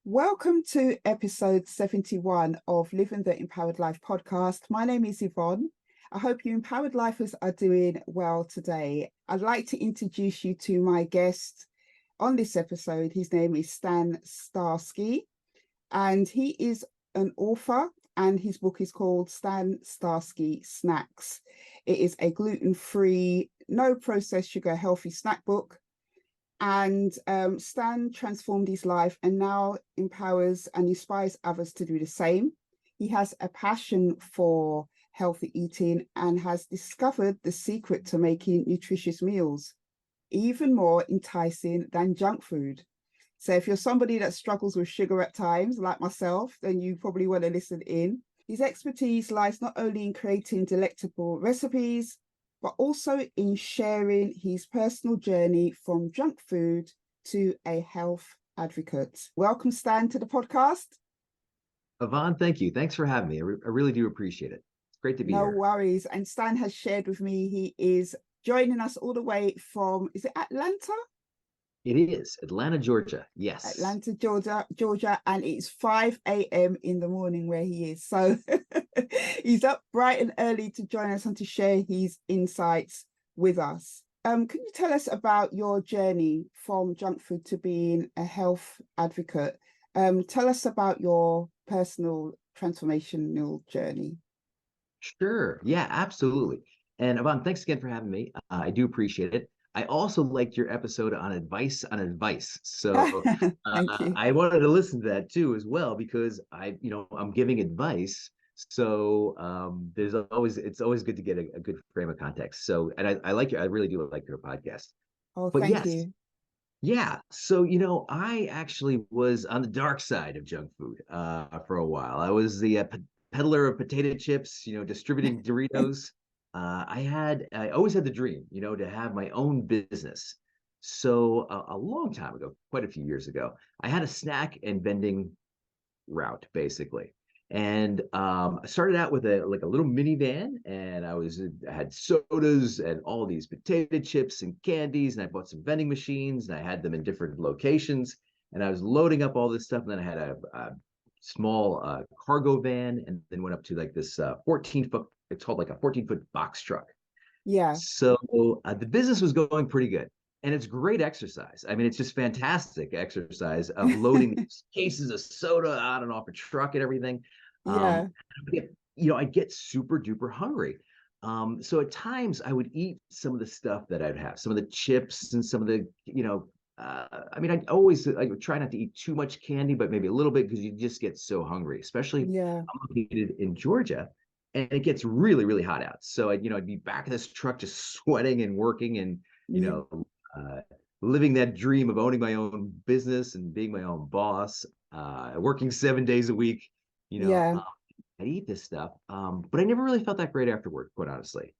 Welcome to episode 71 of Living the Empowered Life podcast. My name is Yvonne. I hope you empowered lifers are doing well today. I'd like to introduce you to my guest on this episode. His name is Stan Starsky, and he is an author, and his book is called Stan Starsky Snacks. It is a gluten-free, no processed sugar, healthy snack book. And Stan transformed his life and now empowers and inspires others to do the same. He has a passion for healthy eating and has discovered the secret to making nutritious meals even more enticing than junk food. So if you're somebody that struggles with sugar at times, like myself, then you probably want to listen in. His expertise lies not only in creating delectable recipes, but also in sharing his personal journey from junk food to a health advocate. Welcome, Stan, to the podcast. Yvonne, thank you. Thanks for having me. I really do appreciate it. It's great to be No here. worries. And Stan has shared with me, he is joining us all the way from, is it Atlanta? It is Atlanta, Georgia. Yes. Atlanta, Georgia, and it's 5 a.m. in the morning where he is. So he's up bright and early to join us and to share his insights with us. Can you tell us about your journey from junk food to being a health advocate? Tell us about your personal transformational journey. Sure. Yeah, absolutely. And Yvonne, thanks again for having me. I do appreciate it. I also liked your episode on advice on advice. So Thank you. I wanted to listen to that too as well because I'm giving advice. So it's always good to get a good frame of context. So, and I really do like your podcast. Oh, But thank yes, you. yeah. So, I actually was on the dark side of junk food for a while. I was the peddler of potato chips, distributing Doritos. I always had the dream, to have my own business. So a long time ago, quite a few years ago, I had a snack and vending route basically. And I started out with a little minivan, and I had sodas and all these potato chips and candies, and I bought some vending machines, and I had them in different locations, and I was loading up all this stuff, and then I had a small cargo van, and then went up to like this 14-foot. It's called like a 14-foot box truck. Yeah. So the business was going pretty good. And it's great exercise. I mean, it's just fantastic exercise of loading these cases of soda on and off a truck and everything. Yeah. I get super duper hungry. So at times I would eat some of the stuff that I'd have, some of the chips and some of the, I would try not to eat too much candy, but maybe a little bit because you just get so hungry, especially Yeah. I'm located in Georgia and it gets really, really hot out. So I'd be back in this truck just sweating and working and, you Yeah. know, living that dream of owning my own business and being my own boss, working 7 days a week, you know, Yeah. um, I eat this stuff. But I never really felt that great afterward, quite honestly.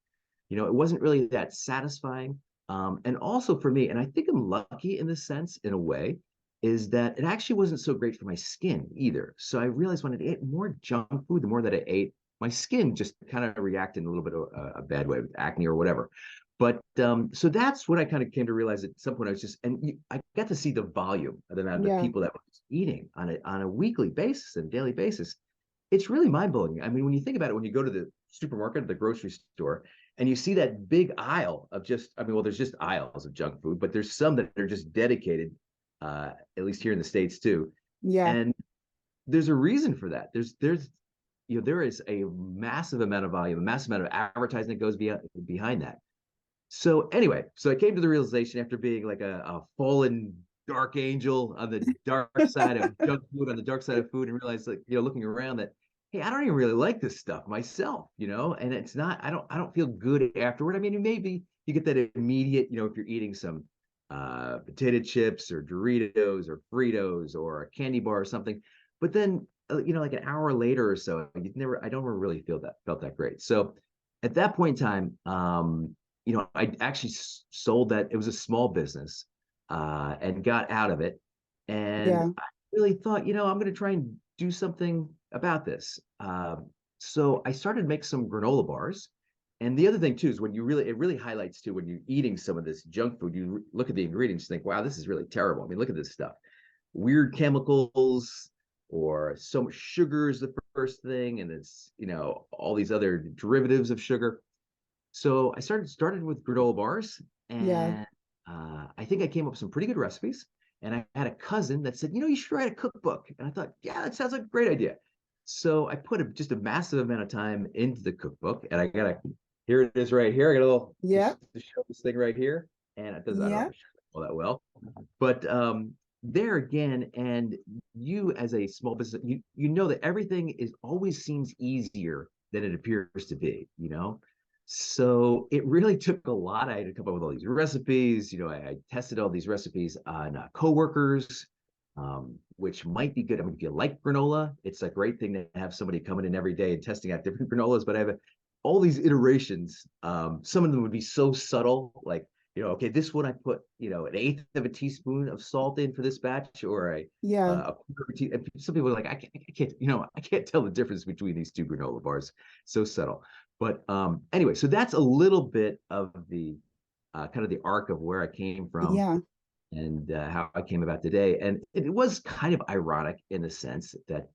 It wasn't really that satisfying. And also for me, and I think I'm lucky in this sense, in a way, is that it actually wasn't so great for my skin either. So I realized when I ate more junk food, the more that I ate, my skin just kind of reacted in a little bit of a bad way with acne or whatever. But so that's what I kind of came to realize at some point. I was just, I got to see the volume of the amount of Yeah. people that were eating on a weekly basis and daily basis. It's really mind blowing. I mean, when you think about it, when you go to the supermarket, the grocery store, and you see that big aisle of there's just aisles of junk food, but there's some that are just dedicated, at least here in the States too. Yeah. And there's a reason for that. There is a massive amount of volume, a massive amount of advertising that goes behind that. So anyway, so I came to the realization after being like a fallen dark angel on the dark side of junk food, on the dark side of food, and realized, like, looking around, that hey, I don't even really like this stuff myself, and it's not, I don't feel good afterward. I mean, maybe you get that immediate, if you're eating some potato chips or Doritos or Fritos or a candy bar or something, but then like an hour later or so, I don't really felt that great. So at that point in time, I actually sold that. It was a small business, and got out of it. And Yeah. I really thought, I'm going to try and do something about this. So I started to make some granola bars. And the other thing too is it really highlights too when you're eating some of this junk food, you look at the ingredients, and think, wow, this is really terrible. I mean, look at this stuff. weird chemicals or so much sugar is the first thing, and it's all these other derivatives of sugar. So I started with granola bars, Yeah. and I think I came up with some pretty good recipes. And I had a cousin that said, you should write a cookbook. And I thought, yeah, that sounds like a great idea. So I put just a massive amount of time into the cookbook, and here it is right here. I got a little Yeah. just to show this thing right here, and it does I don't know Yeah. if it shows all that well, but there again, and you as a small business, you know that everything is always seems easier than it appears to be. So it really took a lot. I had to come up with all these recipes. I tested all these recipes on coworkers, which might be good. I mean, if you like granola, it's a great thing to have somebody coming in every day and testing out different granolas. But I have all these iterations. Some of them would be so subtle, like, okay, this one I put, an eighth of a teaspoon of salt in for this batch, or Yeah. a quarter of a teaspoon. Some people are like, I can't tell the difference between these two granola bars. So subtle. But anyway, so that's a little bit of the kind of the arc of where I came from Yeah. and how I came about today. And it was kind of ironic in the sense that,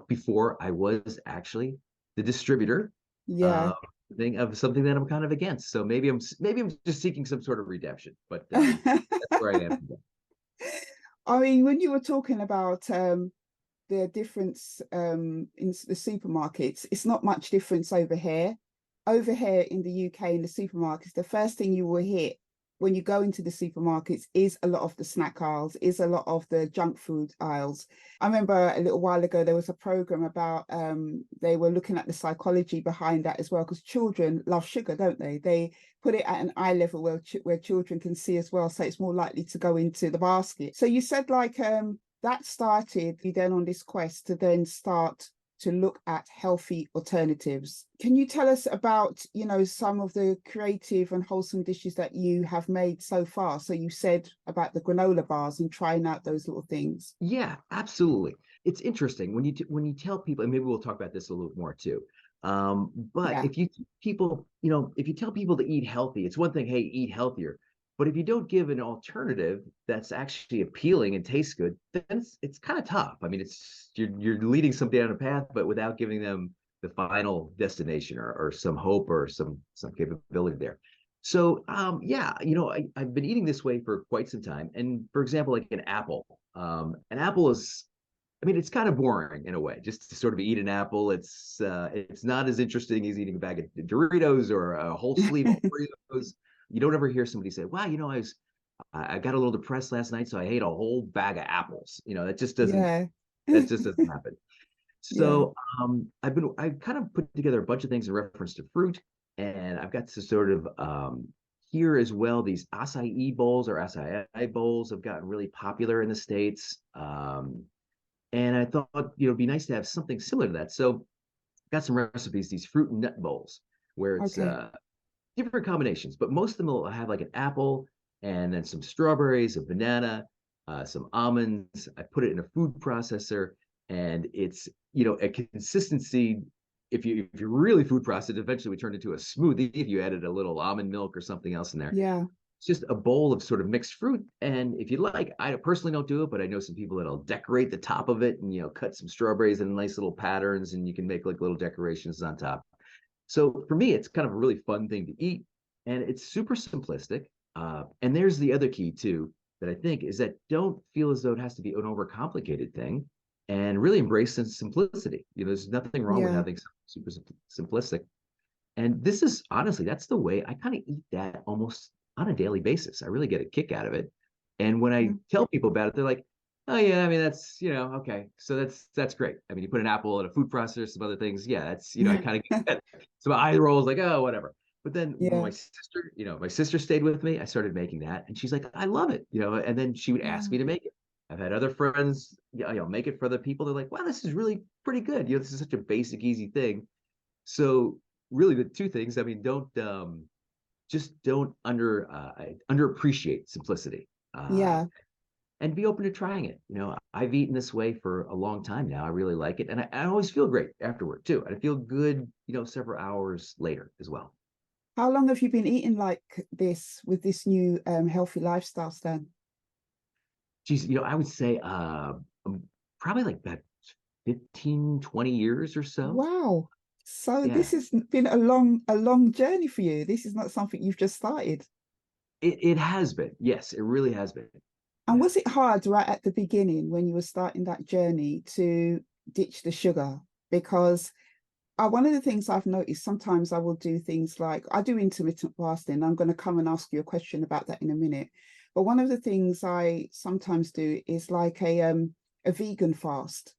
before I was actually the distributor Yeah. uh, of something that I'm kind of against. So maybe I'm just seeking some sort of redemption, but that's where I am today. I mean, when you were talking about the difference in the supermarkets, it's not much difference over here. Over here in the UK, in the supermarkets, the first thing you will hit when you go into the supermarkets is a lot of the snack aisles, is a lot of the junk food aisles. I remember a little while ago there was a program about they were looking at the psychology behind that as well, because children love sugar, don't they? They put it at an eye level where children can see as well, so it's more likely to go into the basket. So you said like that started you then on this quest to then start to look at healthy alternatives. Can you tell us about, some of the creative and wholesome dishes that you have made so far? So you said about the granola bars and trying out those little things. Yeah, absolutely. It's interesting when you tell people, and maybe we'll talk about this a little more too. But Yeah. if you tell people to eat healthy, it's one thing, hey, eat healthier. But if you don't give an alternative that's actually appealing and tastes good, then it's kind of tough. I mean, you're leading somebody down a path, but without giving them the final destination or some hope or some capability there. So yeah, I've been eating this way for quite some time. And for example, like an apple is, I mean, it's kind of boring in a way, just to sort of eat an apple. It's not as interesting as eating a bag of Doritos or a whole sleeve of Oreos. You don't ever hear somebody say, "Wow, I got a little depressed last night, so I ate a whole bag of apples." Yeah. That just doesn't happen. Yeah. So I've kind of put together a bunch of things in reference to fruit, and I've got to sort of here as well. These acai bowls or acai bowls have gotten really popular in the States. And I thought, it'd be nice to have something similar to that. So got some recipes, these fruit and nut bowls, where it's Okay. different combinations, but most of them will have like an apple and then some strawberries, a banana, some almonds. I put it in a food processor, and it's a consistency. If you really food process it, eventually we turn it into a smoothie. If you added a little almond milk or something else in there, Yeah. it's just a bowl of sort of mixed fruit. And if you like, I personally don't do it, but I know some people that'll decorate the top of it and cut some strawberries in nice little patterns, and you can make like little decorations on top. So for me, it's kind of a really fun thing to eat, and it's super simplistic. And there's the other key too that I think is that don't feel as though it has to be an overcomplicated thing, and really embrace simplicity. There's nothing wrong with Yeah. having super simplistic. And this is honestly, that's the way I kind of eat that almost on a daily basis. I really get a kick out of it. And when I Yeah. tell people about it, they're like, "Oh yeah, I mean that's okay, so that's great. I mean, you put an apple in a food processor, some other things, yeah, that's I kind of get that." So my eye rolls like, oh, whatever. But then when Yeah. my sister stayed with me, I started making that, and she's like, "I love it," and then she would ask Yeah. me to make it. I've had other friends, make it for other people. They're like, "Wow, this is really pretty good. This is such a basic, easy thing." So really, the two things. I mean, don't just don't underappreciate simplicity, uh, Yeah. and be open to trying it. I've eaten this way for a long time now. I really like it, and I always feel great afterward too. I feel good, several hours later as well. How long have you been eating like this with this new healthy lifestyle, Stan? geez, I would say probably like about 15, 20 years or so. Wow. So this Yeah, has been a long journey for you. This is not something you've just started. it has been. Yes, it really has been. And Yeah. was it hard right at the beginning when you were starting that journey to ditch the sugar? Because one of the things I've noticed, sometimes I will do things like I do intermittent fasting. I'm going to come and ask you a question about that in a minute. But one of the things I sometimes do is like a vegan fast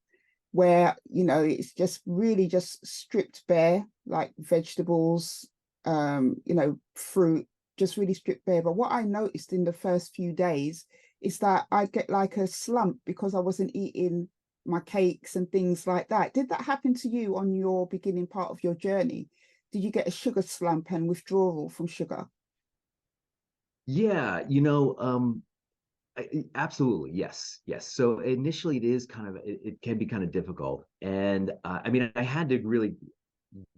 where it's just really just stripped bare, like vegetables, fruit, just really stripped bare. But what I noticed in the first few days is that I'd get like a slump because I wasn't eating my cakes and things like that. Did that happen to you on your beginning part of your journey? Did you get a sugar slump and withdrawal from sugar? Yeah, absolutely, yes, yes. So initially, it can be kind of difficult, and I mean, I had to really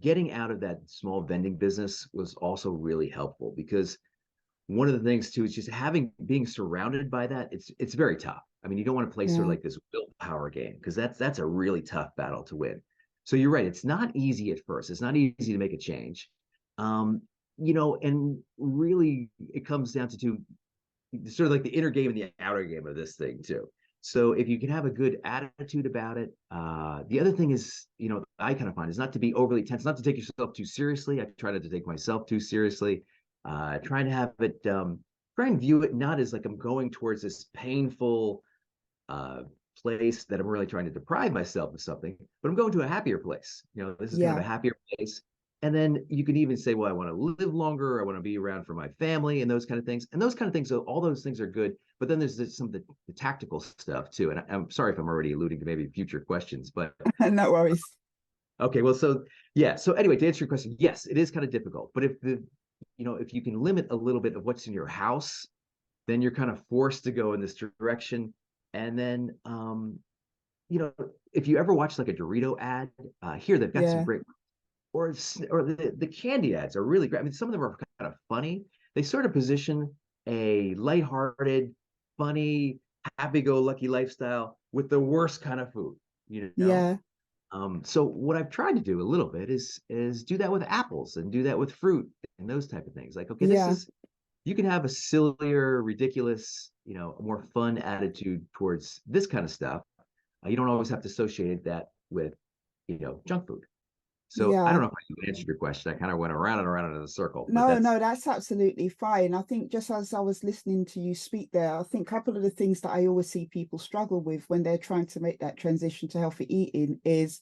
getting out of that small vending business was also really helpful because one of the things too is just having being surrounded by that. It's very tough. I mean, you don't want to play sort of Yeah, like this willpower game because that's a really tough battle to win. So you're right. It's not easy at first. It's not easy to make a change. Um, and really it comes down to sort of like the inner game and the outer game of this thing too. So if you can have a good attitude about it, the other thing is, I kind of find is not to be overly tense, not to take yourself too seriously. I try not to take myself too seriously. Trying to have it, try and view it not as like I'm going towards this painful uh, place that I'm really trying to deprive myself of something, but I'm going to a happier place. This is kind of yeah, a happier place. And then you can even say, well, I want to live longer. I want to be around for my family and those kind of things. And those kind of things, so all those things are good. But then there's some of the tactical stuff too. And I'm sorry if I'm already alluding to maybe future questions, but no worries. okay. Well, so yeah. So anyway, to answer your question, yes, it is kind of difficult. But if you can limit a little bit of what's in your house, then you're kind of forced to go in this direction. And then you know, if you ever watch like a Dorito ad, here they've got some Yeah, great, or the candy ads are really great. I mean, some of them are kind of funny. They sort of position a lighthearted, funny, happy-go-lucky lifestyle with the worst kind of food. You know, yeah, so what I've tried to do a little bit is do that with apples and do that with fruit and those type of things. Like, okay, this yeah. is you can have a sillier, ridiculous, more fun attitude towards this kind of stuff. You don't always have to associate that with, junk food. So I Yeah. don't know if I answered your question. I kind of went around and around in a circle, but No, that's no, that's absolutely fine. I think just as I was listening to you speak there, I think a couple of the things that I always see people struggle with when they're trying to make that transition to healthy eating is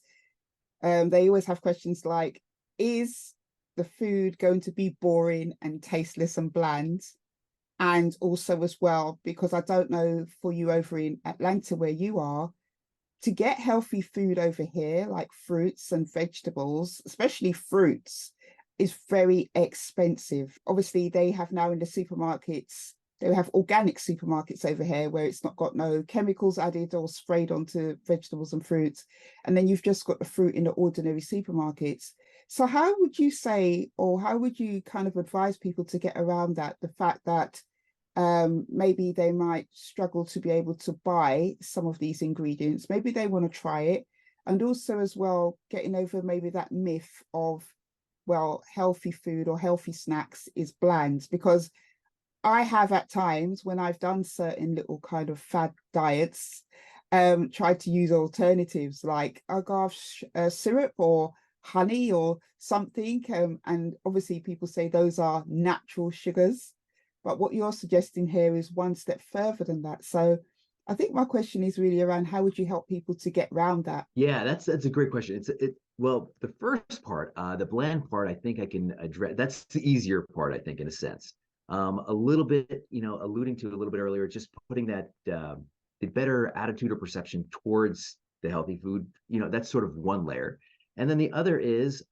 they always have questions like, is the food going to be boring and tasteless and bland? And also as well, because I don't know for you over in Atlanta where you are, to get healthy food over here, like fruits and vegetables, especially fruits, is very expensive. Obviously, they have now in the supermarkets, they have organic supermarkets over here where it's not got no chemicals added or sprayed onto vegetables and fruits. And then you've just got the fruit in the ordinary supermarkets. So, how would you say, or how would you kind of advise people to get around that? The fact that maybe they might struggle to be able to buy some of these ingredients. Maybe they want to try it. And also, as well, getting over maybe that myth of, well, healthy food or healthy snacks is bland. Because I have at times when I've done certain little kind of fad diets, tried to use alternatives like agave syrup or honey or something. And obviously, people say those are natural sugars. But what you're suggesting here is one step further than that. So I think my question is really around how would you help people to get around that? yeah, that's a great question. Well, the first part, the bland part, I think I can address. That's the easier part, I think, in a sense. A little bit, alluding to it a little bit earlier, just putting that the better attitude or perception towards the healthy food, that's sort of one layer. And then the other is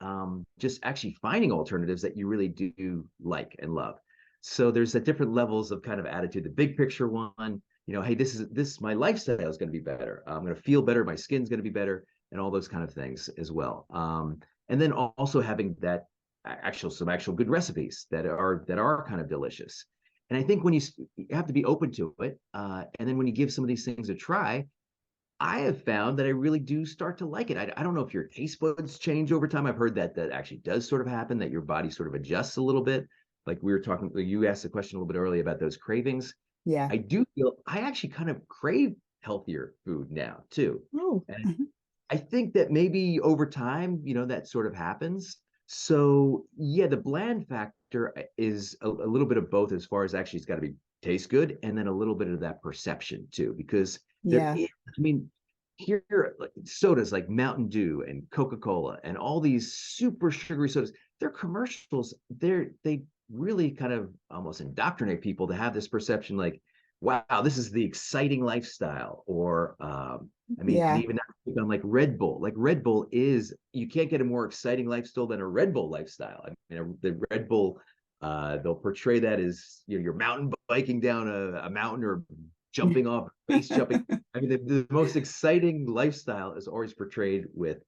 just actually finding alternatives that you really do like and love. So there's different levels of kind of attitude. The big picture one, hey, this my lifestyle is going to be better. I'm going to feel better. My skin's going to be better, and all those kind of things as well. And then also having that some actual good recipes that are kind of delicious. And I think when you have to be open to it, and then when you give some of these things a try, I have found that I really do start to like it. I don't know if your taste buds change over time. I've heard that that actually does sort of happen, that your body sort of adjusts a little bit. Like we were talking, you asked a question a little bit earlier about those cravings. Yeah. I do feel I actually kind of crave healthier food now too. Oh. And I think that maybe over time, that sort of happens. So yeah, the bland factor is a little bit of both as far as actually it's got to be taste good and then a little bit of that perception too, because there Yeah. is, I mean, here like, sodas like Mountain Dew and Coca-Cola and all these super sugary sodas, they're commercials. They really kind of almost indoctrinate people to have this perception like, wow, this is the exciting lifestyle. Or I mean, Yeah. even on like Red Bull. Like Red Bull is, you can't get a more exciting lifestyle than a Red Bull lifestyle. I mean, the Red Bull, they'll portray that as you're mountain biking down a mountain or jumping off, base jumping. I mean, the most exciting lifestyle is always portrayed with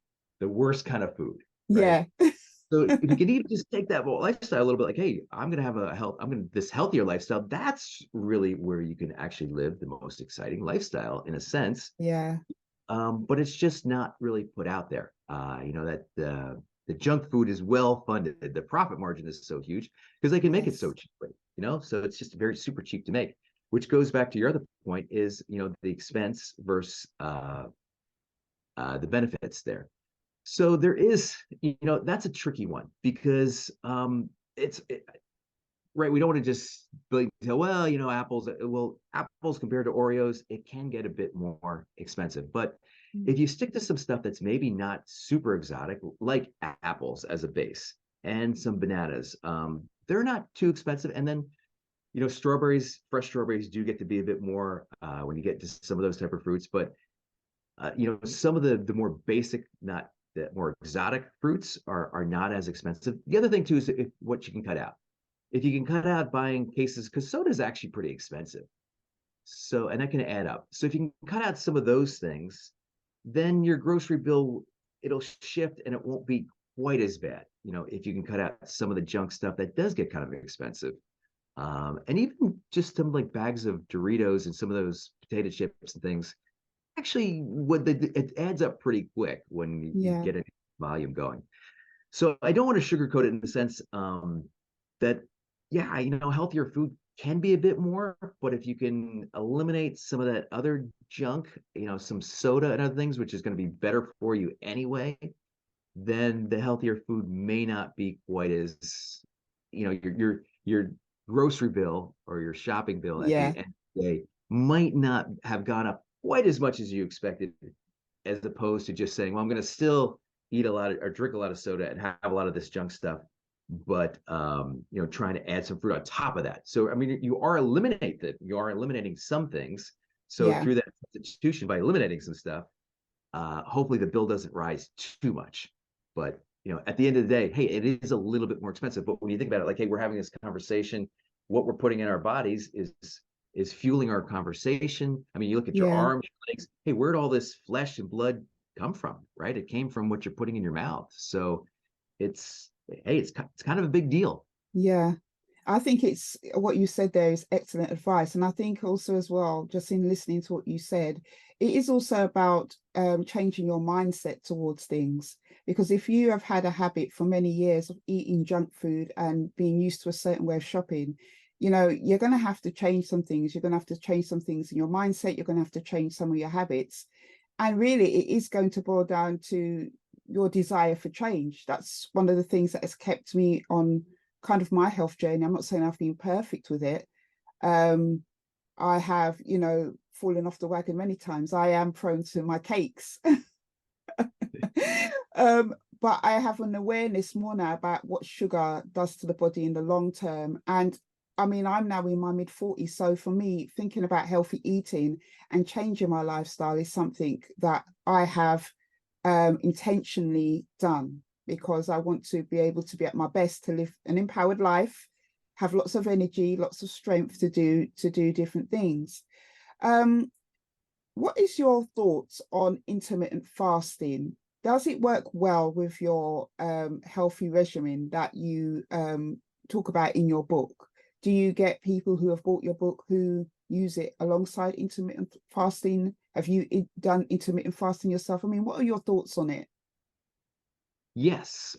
the worst kind of food, right? Yeah. So if you can even just take that lifestyle a little bit, like, hey, I'm gonna have this healthier lifestyle. That's really where you can actually live the most exciting lifestyle in a sense. Yeah. But it's just not really put out there. That the junk food is well funded. The profit margin is so huge because they can make it so Yes. cheaply. So it's just very super cheap to make. Which goes back to your other point is the expense versus the benefits there. So there is, that's a tricky one because it's right. We don't want to just tell, well, apples compared to Oreos, it can get a bit more expensive. But Mm. if you stick to some stuff that's maybe not super exotic, like apples as a base and some bananas, they're not too expensive. And then, strawberries, fresh strawberries do get to be a bit more when you get to some of those type of fruits. But some of the more basic, not the more exotic fruits are not as expensive. The other thing too is what you can cut out. If you can cut out buying cases, because soda is actually pretty expensive. So, and that can add up. So if you can cut out some of those things, then your grocery bill, it'll shift and it won't be quite as bad. If you can cut out some of the junk stuff that does get kind of expensive. And even just some like bags of Doritos and some of those potato chips and things, actually it adds up pretty quick when you Yeah. get a volume going. So I don't want to sugarcoat it in the sense that, yeah, healthier food can be a bit more, but if you can eliminate some of that other junk, some soda and other things, which is going to be better for you anyway, then the healthier food may not be quite as, your grocery bill or your shopping bill at Yeah. the end of the day might not have gone up quite as much as you expected, as opposed to just saying, well, I'm going to still eat a lot of, or drink a lot of soda and have a lot of this junk stuff, but trying to add some fruit on top of that. So I mean, you are eliminating some things. So Yeah. through that substitution, by eliminating some stuff, hopefully the bill doesn't rise too much. But at the end of the day, hey, it is a little bit more expensive. But when you think about it, like, hey, we're having this conversation, what we're putting in our bodies is fueling our conversation. I mean, you look at your Yeah. arms, your legs. Hey, where'd all this flesh and blood come from? Right? It came from what you're putting in your mouth. So it's hey, it's kind of a big deal. Yeah. I think it's what you said there is excellent advice. And I think also as well, just in listening to what you said, it is also about changing your mindset towards things. Because if you have had a habit for many years of eating junk food and being used to a certain way of shopping, you're going to have to change some things. You're going to have to change some things in your mindset. You're going to have to change some of your habits. And really, it is going to boil down to your desire for change. That's one of the things that has kept me on kind of my health journey. I'm not saying I've been perfect with it. I have, fallen off the wagon many times. I am prone to my cakes. But I have an awareness more now about what sugar does to the body in the long term. And I mean, I'm now in my mid-40s. So for me, thinking about healthy eating and changing my lifestyle is something that I have intentionally done because I want to be able to be at my best to live an empowered life, have lots of energy, lots of strength to do different things. What is your thoughts on intermittent fasting? Does it work well with your healthy regimen that you talk about in your book? do you get people who have bought your book who use it alongside intermittent fasting? Have you done intermittent fasting yourself? I mean, what are your thoughts on it? Yes.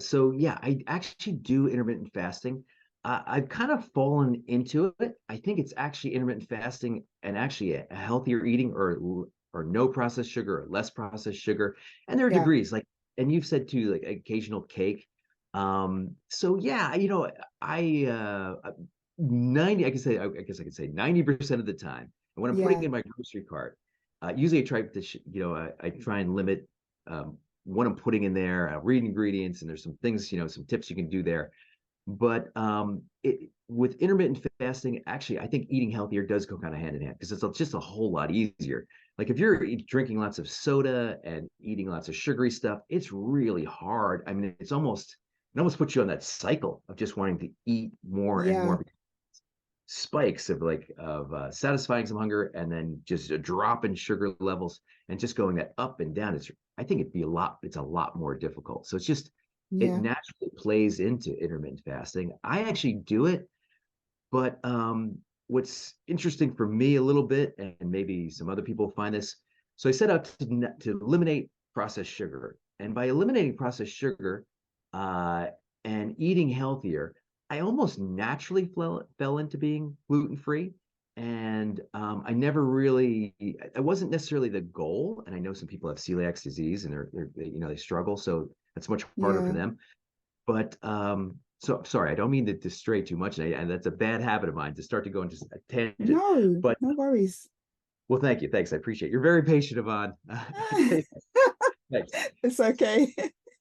So yeah, I actually do intermittent fasting. I've kind of fallen into it. I think it's actually intermittent fasting and actually a healthier eating or no processed sugar or less processed sugar. And there are Yeah, degrees like, and you've said too, like occasional cake. So yeah, I 90, I guess I could say 90% of the time. And when I'm putting yeah, in my grocery cart, usually I try to, I try and limit what I'm putting in there. I read ingredients, and there's some things, some tips you can do there. But with intermittent fasting, actually, I think eating healthier does go kind of hand in hand because it's just a whole lot easier. Like if you're drinking lots of soda and eating lots of sugary stuff, it's really hard. I mean, it almost puts you on that cycle of just wanting to eat more and yeah, more spikes of satisfying some hunger and then just a drop in sugar levels and just going that up and down. I think it's a lot more difficult. So it yeah. naturally plays into intermittent fasting. I actually do it, but what's interesting for me a little bit, and maybe some other people find this, so I set out to eliminate processed sugar. And by eliminating processed sugar uh, and eating healthier, I almost naturally fell into being gluten free. And I never really, it wasn't necessarily the goal. And I know some people have celiac disease and they struggle. So that's much harder for Yeah. them. But so sorry, I don't mean to stray too much, and that's a bad habit of mine to start to go into a tangent. No, But no worries. well, thank you, thanks, I appreciate it. You're very patient, Yvonne. Thanks. It's okay.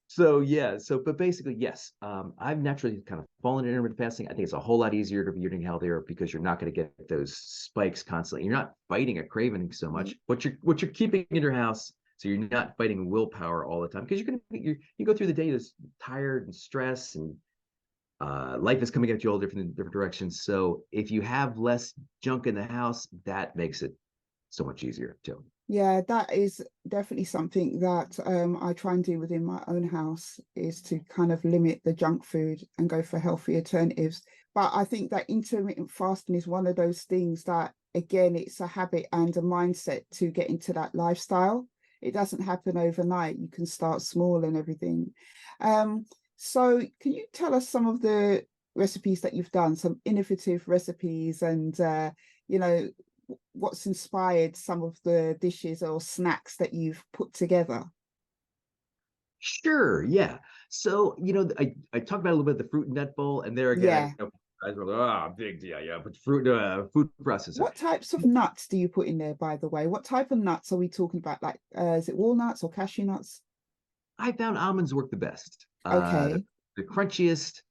So yeah, but basically, yes, I've naturally kind of fallen into intermittent fasting. I think it's a whole lot easier to be eating healthier because you're not going to get those spikes constantly. You're not fighting a craving so much. What you're keeping in your house, so you're not fighting willpower all the time because you go through the day just tired and stressed and life is coming at you all different directions. So if you have less junk in the house, that makes it so much easier too. Yeah, that is definitely something that I try and do within my own house is to kind of limit the junk food and go for healthy alternatives. But I think that intermittent fasting is one of those things that, again, it's a habit and a mindset to get into that lifestyle. It doesn't happen overnight. You can start small and everything. Um, so can you tell us some of the recipes that you've done, some innovative recipes and you know, what's inspired some of the dishes or snacks that you've put together? Sure, yeah. So I talked about a little bit of the fruit and nut bowl, and there again, Yeah. guys were like, oh, big deal, yeah. But food processor. What types of nuts do you put in there, by the way? What type of nuts are we talking about? Like, is it walnuts or cashew nuts? I found almonds work the best. Okay. The crunchiest,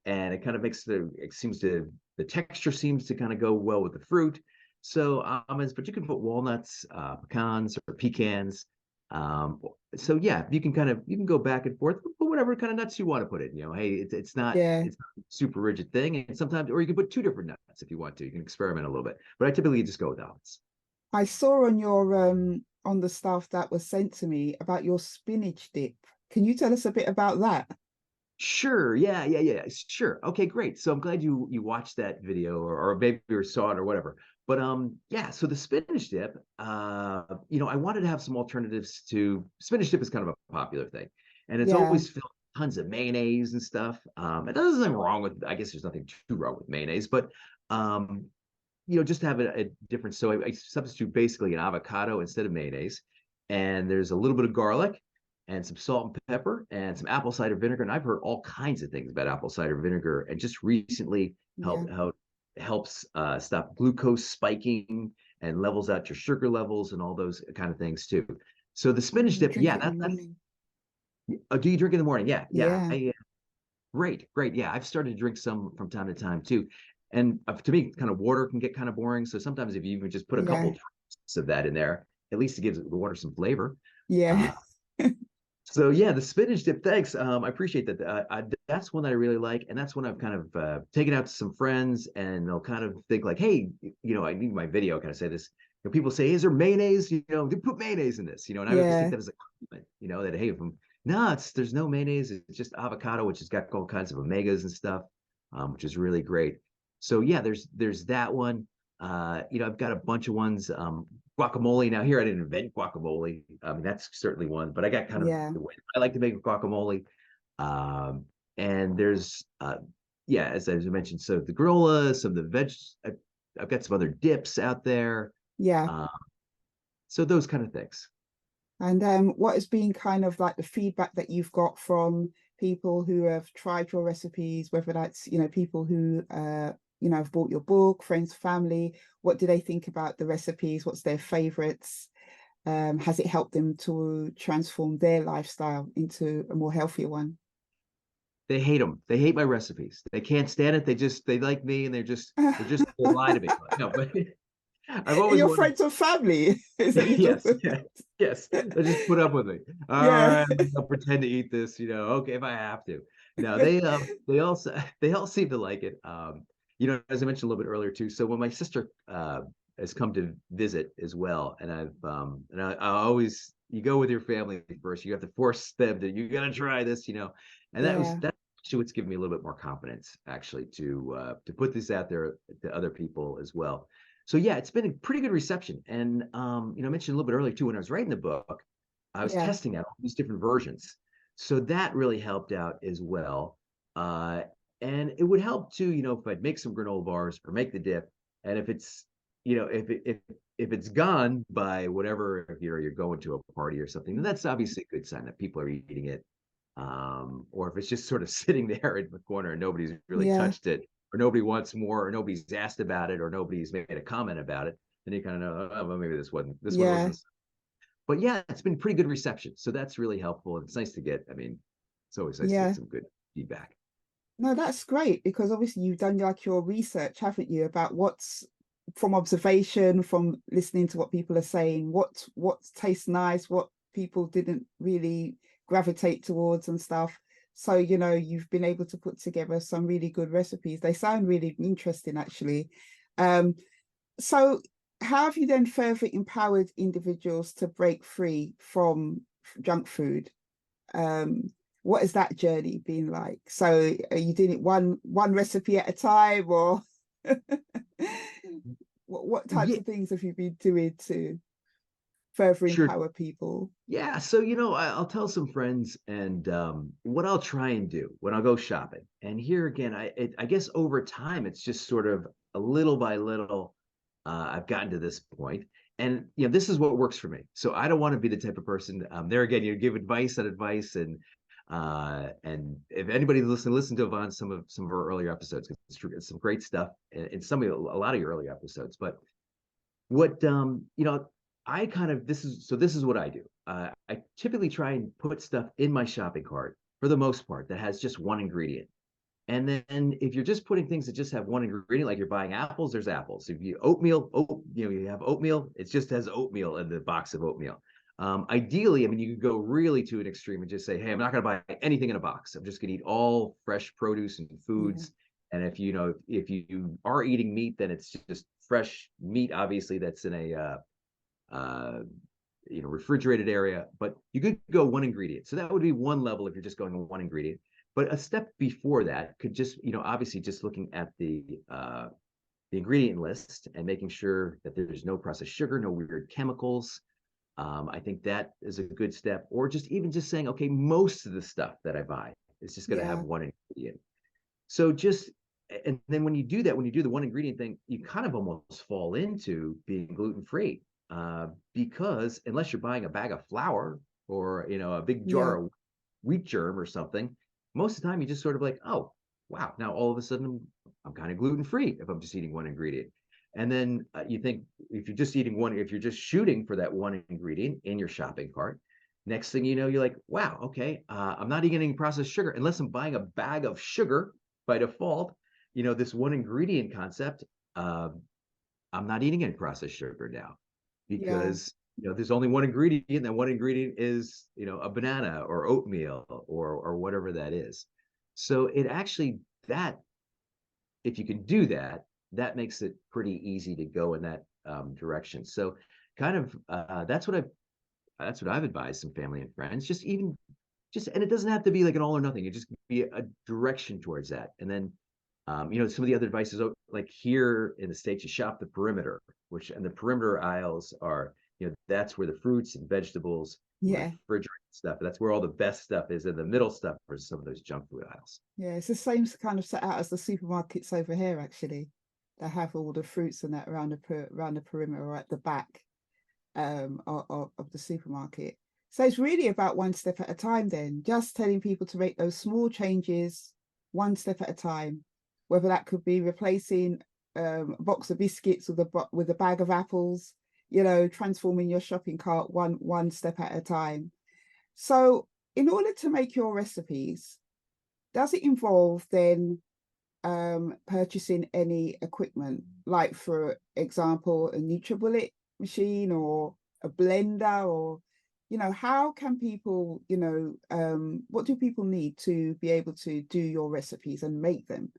and it kind of the texture seems to kind of go well with the fruit. So almonds, but you can put walnuts, pecans, or pecans. Um, so yeah, you can go back and forth, put whatever kind of nuts you want to put in. Hey, Yeah. it's not a super rigid thing, and sometimes, or you can put two different nuts if you want to. You can experiment a little bit, but I typically just go with almonds. I saw on your on the stuff that was sent to me about your spinach dip. Can you tell us a bit about that? Sure. Yeah. Sure. Okay, great. So I'm glad you watched that video or maybe you saw it or whatever. But yeah, so the spinach dip, I wanted to have some alternatives to spinach dip is kind of a popular thing. And it's Yeah. always filled with tons of mayonnaise and stuff. And there's nothing wrong with I guess there's nothing too wrong with mayonnaise, but just to have a different. So I substitute basically an avocado instead of mayonnaise, and there's a little bit of garlic and some salt and pepper and some apple cider vinegar. And I've heard all kinds of things about apple cider vinegar, and just recently Yeah. how it helps stop glucose spiking and levels out your sugar levels and all those kind of things too. So the spinach dip, Drink yeah, it in the that's. morning. Oh, do you drink in the morning? Yeah. Yeah. Great. Yeah, I've started to drink some from time to time too. And to me, kind of water can get kind of boring. So sometimes if you even just put a couple Yeah. drops of that in there, at least it gives the water some flavor. Yeah. Uh, so yeah, the spinach dip. Thanks. I appreciate that. That's one that I really like, and that's one I've kind of taken out to some friends, and they'll kind of think like, "Hey, I need my video." Kind of say this. People say, "Is there mayonnaise?" They put mayonnaise in this. And I would just take Yeah. that as a compliment. That hey, no, there's no mayonnaise. It's just avocado, which has got all kinds of omegas and stuff, which is really great. So yeah, there's that one. I've got a bunch of ones. Guacamole. Now here I didn't invent guacamole. I mean, that's certainly one, but I got kind of Yeah. the way I like to make guacamole. Um, and there's yeah, as I mentioned, so the granola, some of the veg. I've got some other dips out there. Yeah. Uh, so those kind of things. And what has been kind of like the feedback that you've got from people who have tried your recipes, whether that's, people who, have bought your book, friends, family, what do they think about the recipes? What's their favorites? Has it helped them to transform their lifestyle into a more healthier one? They hate them. They hate my recipes. They can't stand it. They like me, and they lie to me. No, but I've always Your wanted. friends and family. Is that you just Yes, yes, yes. They just put up with me. All yeah. right, I'll pretend to eat this. Okay, if I have to. No, they all seem to like it. As I mentioned a little bit earlier too. So when my sister has come to visit as well, and I always you go with your family first. You have to force them to you got to try this. And Yeah. that's actually what's given me a little bit more confidence actually to put this out there to other people as well. So yeah, it's been a pretty good reception. And I mentioned a little bit earlier too, when I was writing the book, I was Yeah. testing out all these different versions. So that really helped out as well. Uh, and it would help too, if I'd make some granola bars or make the dip, and if it's, if it's gone by whatever, if you're going to a party or something, then that's obviously a good sign that people are eating it. Or if it's just sort of sitting there in the corner and nobody's really Yeah. touched it, or nobody wants more, or nobody's asked about it, or nobody's made a comment about it, then you kind of know, oh, well, maybe this one Yeah. wasn't. But yeah, it's been pretty good reception, so that's really helpful. And it's nice to get. I mean, it's always nice to get Yeah. some good feedback. No, that's great because obviously you've done like your research, haven't you, about what's from observation, from listening to what people are saying, what tastes nice, what people didn't really gravitate towards and stuff. So, you've been able to put together some really good recipes. They sound really interesting, actually. Um, so how have you then further empowered individuals to break free from junk food? um what has that journey been like? So are you doing it one recipe at a time, or what types Yeah, of things have you been doing to further sure. empower people? Yeah, so I'll tell some friends, and what I'll try and do when I'll go shopping. And here again, I guess over time, it's just sort of a little by little, I've gotten to this point, and this is what works for me. So I don't want to be the type of person. There again, you give advice on advice, and if anybody listen to Yvonne some of her earlier episodes, it's some great stuff, and a lot of your earlier episodes, but what I kind of this is what I do. I typically try and put stuff in my shopping cart for the most part that has just one ingredient. And then if you're just putting things that just have one ingredient, like you're buying apples, there's apples. If you you have oatmeal, it just has oatmeal in the box of oatmeal. Ideally, I mean, you could go really to an extreme and just say, hey, I'm not going to buy anything in a box. I'm just going to eat all fresh produce and Yeah. foods. And if you are eating meat, then it's just fresh meat, obviously, that's in a uh, refrigerated area. But you could go one ingredient, so that would be one level if you're just going one ingredient. But a step before that could just obviously just looking at the ingredient list and making sure that there's no processed sugar, no weird chemicals. I think that is a good step. Or just even just saying, okay, most of the stuff that I buy is just going to have Yeah. one ingredient. So just and then when you do that, when you do the one ingredient thing, you kind of almost fall into being gluten free, because unless you're buying a bag of flour or a big Yeah. jar of wheat germ or something, most of the time you just sort of like, oh wow, now all of a sudden I'm kind of gluten free if I'm just eating one ingredient. And then you think if you're just shooting for that one ingredient in your shopping cart, next thing you know, you're like, wow, okay, I'm not eating any processed sugar unless I'm buying a bag of sugar by default. This one ingredient concept, uh, I'm not eating any processed sugar now Yeah. because there's only one ingredient, and that one ingredient is a banana or oatmeal or whatever that is. So it actually that if you can do that, that makes it pretty easy to go in that direction. So kind of that's what I've advised some family and friends. And it doesn't have to be like an all or nothing. It just be a direction towards that, and then Some of the other advice is like here in the States, you shop the perimeter, and the perimeter aisles are, that's where the fruits and vegetables, Yeah. refrigerated stuff, that's where all the best stuff is. And the middle stuff are some of those junk food aisles. Yeah, it's the same kind of set out as the supermarkets over here, actually. They have all the fruits and that around around the perimeter or at the back of the supermarket. So it's really about one step at a time then, just telling people to make those small changes one step at a time, whether that could be replacing a box of biscuits with a bag of apples, transforming your shopping cart one step at a time. So in order to make your recipes, does it involve then purchasing any equipment, like for example, a NutriBullet machine or a blender, or how can people, what do people need to be able to do your recipes and make them?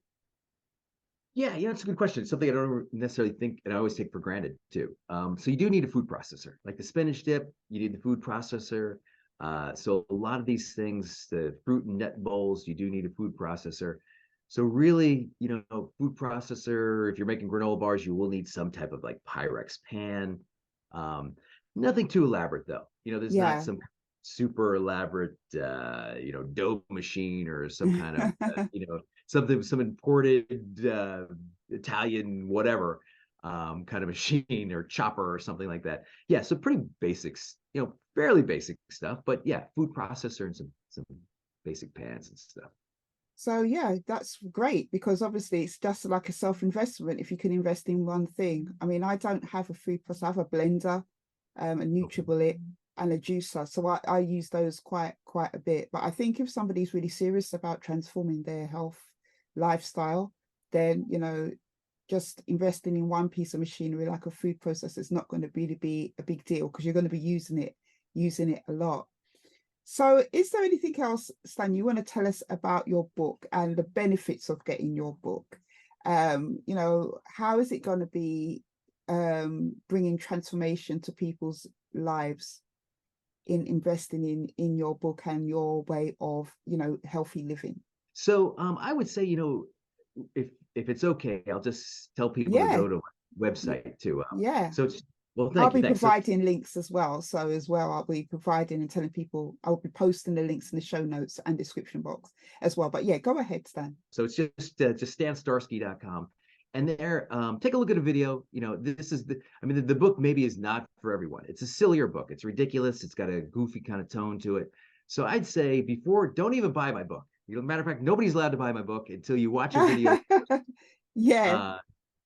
Yeah, it's a good question. It's something I don't necessarily think, and I always take for granted too. So you do need a food processor, like the spinach dip. You need the food processor. So a lot of these things, the fruit and nut bowls, you do need a food processor. So really, food processor. If you're making granola bars, you will need some type of like Pyrex pan. Um, Nothing too elaborate though. There's not Yeah. some super elaborate, dough machine or some kind of, some imported Italian whatever kind of machine or chopper or something like that. Yeah, so pretty basics, fairly basic stuff, but yeah, food processor and some basic pans and stuff. So yeah, that's great, because obviously it's just like a self-investment if you can invest in one thing. I mean, I don't have a food processor. I have a blender, a Okay. NutriBullet, and a juicer. So I use those quite a bit. But I think if somebody's really serious about transforming their health lifestyle, then just investing in one piece of machinery like a food processor is not going to really be a big deal, because you're going to be using it a lot. So is there anything else, Stan, you want to tell us about your book and the benefits of getting your book? How is it going to be bringing transformation to people's lives in investing in your book and your way of, healthy living? So I would say, if it's okay, I'll just tell people to Yeah, go to my website too. yeah. So it's Well, I'll thank you, be thanks. So providing links as well. So as well, I'll be providing and telling people, I'll be posting the links in the show notes and description box as well. But yeah, go ahead, Stan. So it's just stanstarsky.com. And there, take a look at a video. This is the book maybe is not for everyone. It's a sillier book. It's ridiculous. It's got a goofy kind of tone to it. So I'd say don't even buy my book. Matter of fact, nobody's allowed to buy my book until you watch a video. Yeah, Uh,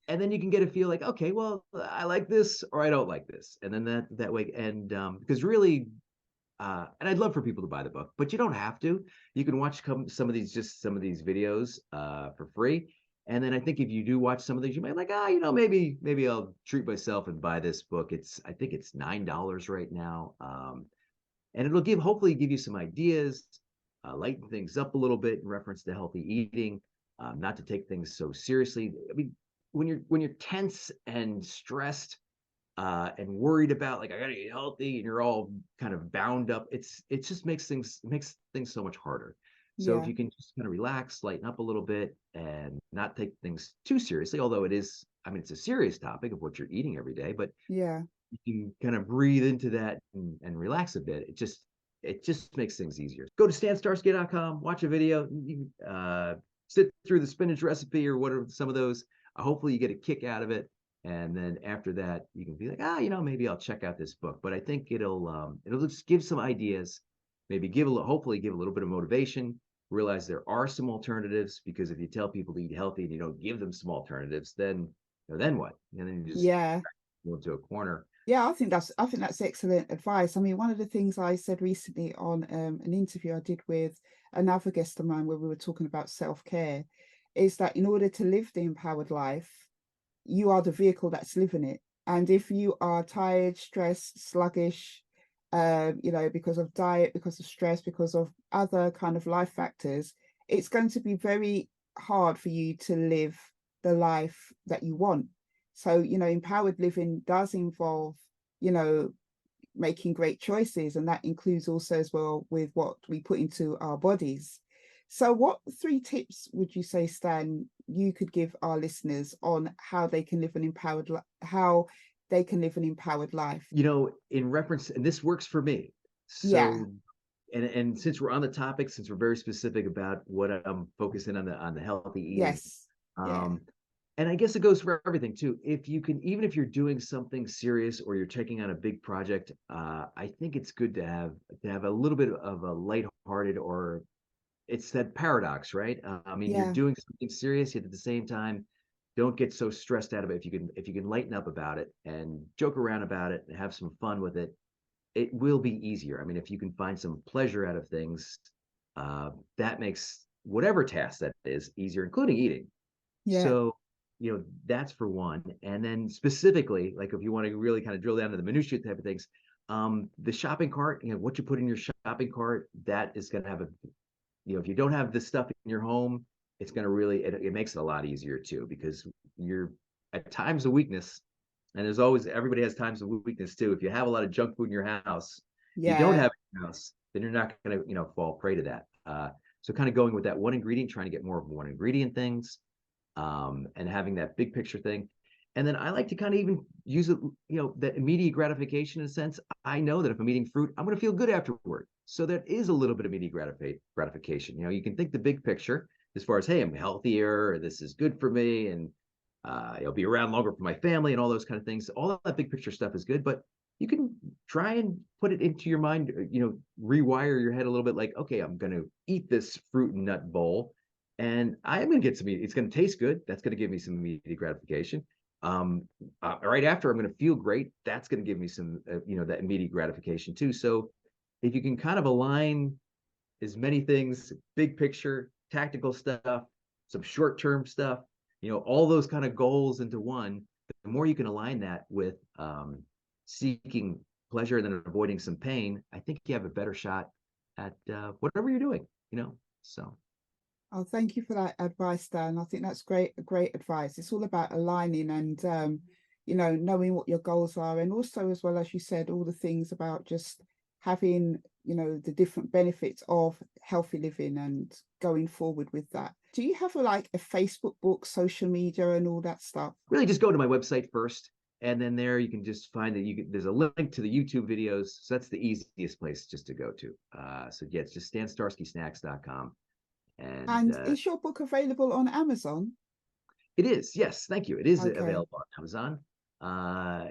and then you can get a feel like, okay, well, I like this or I don't like this. And then that way, and because really, and I'd love for people to buy the book, but you don't have to. You can watch some of these videos for free. And then I think if you do watch some of these, you might like, maybe I'll treat myself and buy this book. I think it's $9 right now, and it'll hopefully give you some ideas, lighten things up a little bit in reference to healthy eating, not to take things so seriously. I mean, when you're tense and stressed and worried about like I gotta eat healthy, and you're all kind of bound up, it just makes things so much harder. So if yeah, you can just kind of relax, lighten up a little bit, and not take things too seriously, although it's a serious topic of what you're eating every day, but yeah, you can kind of breathe into that and relax a bit. It just makes things easier. Go to stanstarsky.com, watch a video, sit through the spinach recipe or whatever, some of those. Hopefully you get a kick out of it. And then after that, you can be like, maybe I'll check out this book. But I think it'll just give some ideas, maybe hopefully give a little bit of motivation, realize there are some alternatives, because if you tell people to eat healthy and you don't give them some alternatives, then what? And then you just yeah. go into a corner. Yeah, I think that's excellent advice. I mean, one of the things I said recently on an interview I did with another guest of mine, where we were talking about self-care, is that in order to live the empowered life, you are the vehicle that's living it. And if you are tired, stressed, sluggish, because of diet, because of stress, because of other kind of life factors, it's going to be very hard for you to live the life that you want. So, empowered living does involve, you know, making great choices. And that includes also as well with what we put into our bodies. So what three tips would you say, Stan, you could give our listeners on how they can live an how they can live an empowered life? In reference, and this works for me. Yeah. So, and since we're on the topic, since we're very specific about what I'm focusing on the healthy eating, Yes. Yeah. um, and I guess it goes for everything too. If you can, even if you're doing something serious or you're taking on a big project, I think it's good to have a little bit of a lighthearted, or it's that paradox, right? I mean, you're Yeah. doing something serious, yet at the same time, don't get so stressed out of it. If you can lighten up about it and joke around about it and have some fun with it, it will be easier. I mean, if you can find some pleasure out of things, that makes whatever task that is easier, including eating. Yeah. So, that's for one. And then specifically, like if you want to really kind of drill down to the minutiae type of things, the shopping cart, what you put in your shopping cart, that is going to have if you don't have this stuff in your home, it's going to really, it makes it a lot easier too, because you're at times of weakness, and everybody has times of weakness too. If you have a lot of junk food in your house, if you don't Yeah. have it in your house, then you're not going to, fall prey to that. So kind of going with that one ingredient, trying to get more of one ingredient things, and having that big picture thing. And then I like to kind of even use it, that immediate gratification in a sense. I know that if I'm eating fruit, I'm going to feel good afterward. So that is a little bit of immediate gratification. You can think the big picture as far as, hey, I'm healthier, or this is good for me, and I'll be around longer for my family, and all those kind of things. All that big picture stuff is good, but you can try and put it into your mind, rewire your head a little bit, like, okay, I'm going to eat this fruit and nut bowl, and I am going to get some. It's going to taste good. That's going to give me some immediate gratification. Right after, I'm going to feel great. That's going to give me some, that immediate gratification too. So if you can kind of align as many things, big picture, tactical stuff, some short-term stuff, all those kind of goals into one, the more you can align that with seeking pleasure and then avoiding some pain, I think you have a better shot at whatever you're doing, so. Oh, thank you for that advice, Dan. I think that's great advice. It's all about aligning and knowing what your goals are, and also, as well as you said, all the things about just having, the different benefits of healthy living and going forward with that. Do you have like a Facebook book, social media, and all that stuff? Really just go to my website first, and then there you can just find there's a link to the YouTube videos. So that's the easiest place just to go to. So yeah, it's just stanstarsky.snacks.com. And And is your book available on Amazon? it is, yes, thank you. It is Okay. available on Amazon.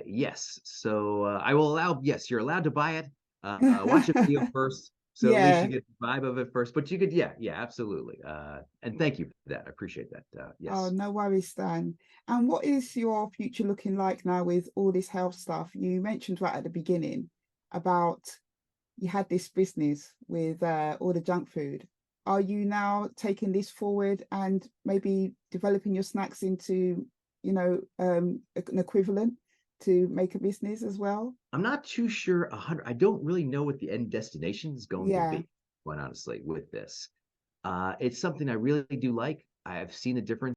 Yes. So I will yes, you're allowed to buy it. Watch a video first. So at least you Yeah. get the vibe of it first. But you could, yeah, absolutely. And thank you for that. I appreciate that. Oh, Yes. no worries, Stan. And what is your future looking like now with all this health stuff? You mentioned right at the beginning about you had this business with all the junk food. Are you now taking this forward and maybe developing your snacks into, an equivalent to make a business as well? I'm not too sure 100. I don't really know what the end destination is going to Yeah. be, quite honestly, with this. It's something I really do like. I've seen the difference